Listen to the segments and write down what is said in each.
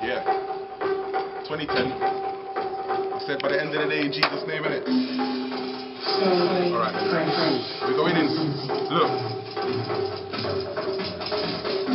Yeah. 2010. I said by the end of the day in Jesus' name, innit? Alright, we're going in. Look.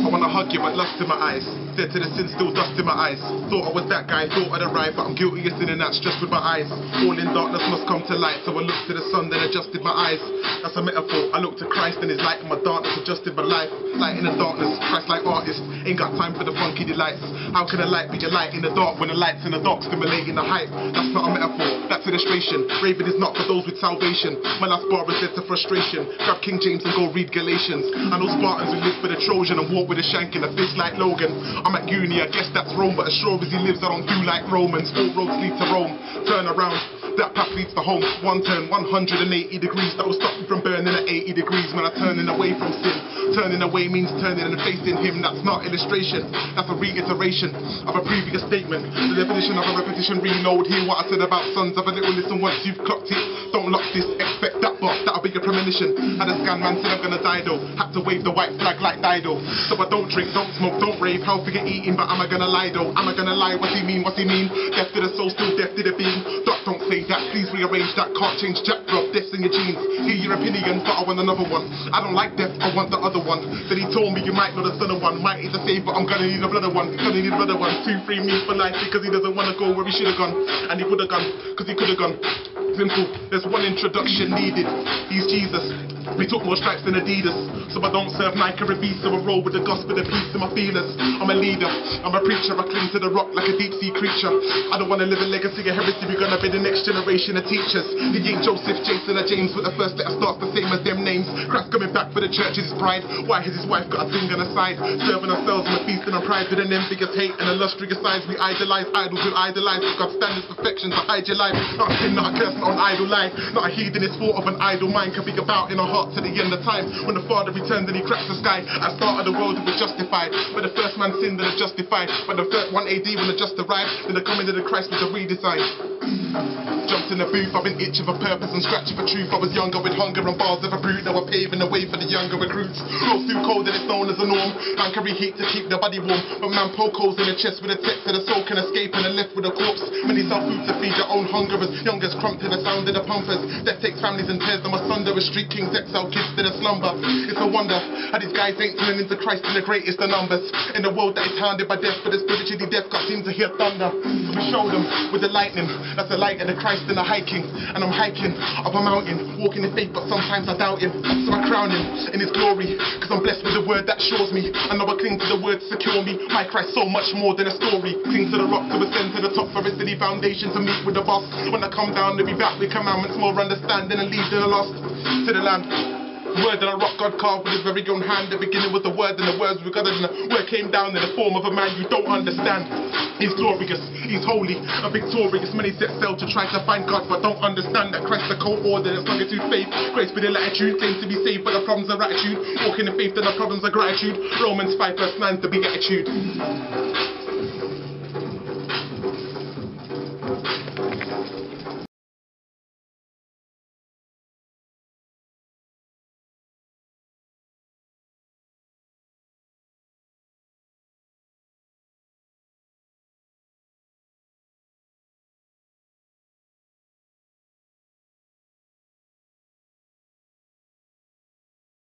I wanna hug you, but lust in my eyes. Dead to the sin, still dust in my eyes. Thought I was that guy, thought I'd arrive, but I'm guilty of sinning that stress with my eyes. All in darkness must come to light, so I looked to the sun, then adjusted my eyes. That's a metaphor. I looked to Christ and his light in my darkness, adjusted my life. Light in the darkness, Christ like artist. Ain't got time for the funky delights. How can a light be a light in the dark when the light's in the dark stimulating the hype? That's not a metaphor, that's illustration. Raving is not for those with salvation. My last bar is led to frustration. Grab King James and go read Galatians. I know Spartans who live for the Trojan and walk with a shank in a fist like Logan. I'm at uni, I guess that's Rome, but as sure as he lives I don't do like Romans. All roads lead to Rome. Turn around, that path leads to home. One turn, 180 degrees. That will stop me from burning at 80 degrees when I'm turning away from sin. Turning away means turning and facing him. That's not illustration, that's a reiteration of a previous statement. The definition of a repetition, reload. Hear what I said about sons of a little listen once you've clocked it. Don't lock this, expect that box, that'll be your premonition. Had a scan man said I'm gonna die though. Had to wave the white flag like Dido. So I don't drink, don't smoke, don't rave. How forget eating, but am I gonna lie though? Am I gonna lie? What's he mean? What's he mean? Death to the soul, still death to the being. Don't say that, please rearrange that. Can't change Jack Drop, death's in your genes. Hear your opinion, but I want another one. I don't like death, I want the other one. Then he told me you might know the son of one. Might need to save, but I'm gonna need another one. Gonna need another one. 2, 3 me for life because he doesn't wanna go where he should've gone. And he would've gone, cause he could've gone. Simple, there's one introduction needed. He's Jesus. We took more stripes than Adidas. So I don't serve Nike or Beast, so I roll with the gospel, the peace in my feelers. I'm a leader, I'm a preacher, I cling to the rock like a deep sea creature. I don't wanna live a legacy of heresy, we're gonna be the next generation of teachers. He ain't Joseph, Jason or James, with the first letter starts the same as them names. Christ coming back for the church is his bride. Why has his wife got a thing on the side? Serving ourselves and feasting on pride with an envious hate and illustrious eyes. We idolize idols who idolize God's standards, perfection to hide your life. Not a sin, not a curse, not an idle lie. Not a heathenist thought of an idle mind can be about in our heart to the end of time. When the Father returned and he cracks the sky, at the start of the world it was justified. But the first man sinned and it justified. But the first 1 AD when the just arrived, then the coming of the Christ was a redesign. Jumped in the booth, I've been itching for purpose and scratching for truth. I was younger with hunger and bars of a brute. Now we're paving the way for the younger recruits. Rose too cold and it's known as a norm. Man carry heat to keep the body warm, but man poke holes in the chest with a text that the soul can escape and then left with a corpse. Many sell food to feed your own hunger as young as crump to the sound of the pumpers. Death takes families and tears them asunder as street kings exile kids to the slumber. It's a wonder how these guys ain't turning into Christ in the greatest of numbers. In a world that is hounded by death, but the spiritually deaf got seem to hear thunder. So we show them with the lightning, that's the light of the Christ in the hiking. And I'm hiking up a mountain, walking in faith, but sometimes I doubt him. So I crown him in his glory, cause I'm blessed with the word that shows me. I know I cling to the word to secure me. My Christ so much more than a story. Cling to the rock to ascend to the top for a city foundation to meet with the boss. When I come down to be back with commandments, more understanding and lead to the lost to the land. Word that a rock God carved with his very own hand. The beginning was the word and the words were God, and the word came down in the form of a man you don't understand. He's glorious, he's holy and victorious. Many set sail to try to find God but don't understand that Christ the co-order that's longer to faith. Grace be the latitude, claims to be saved but the problems are attitude. Walking in faith and the problems are gratitude. Romans 5 verse 9 the beatitude.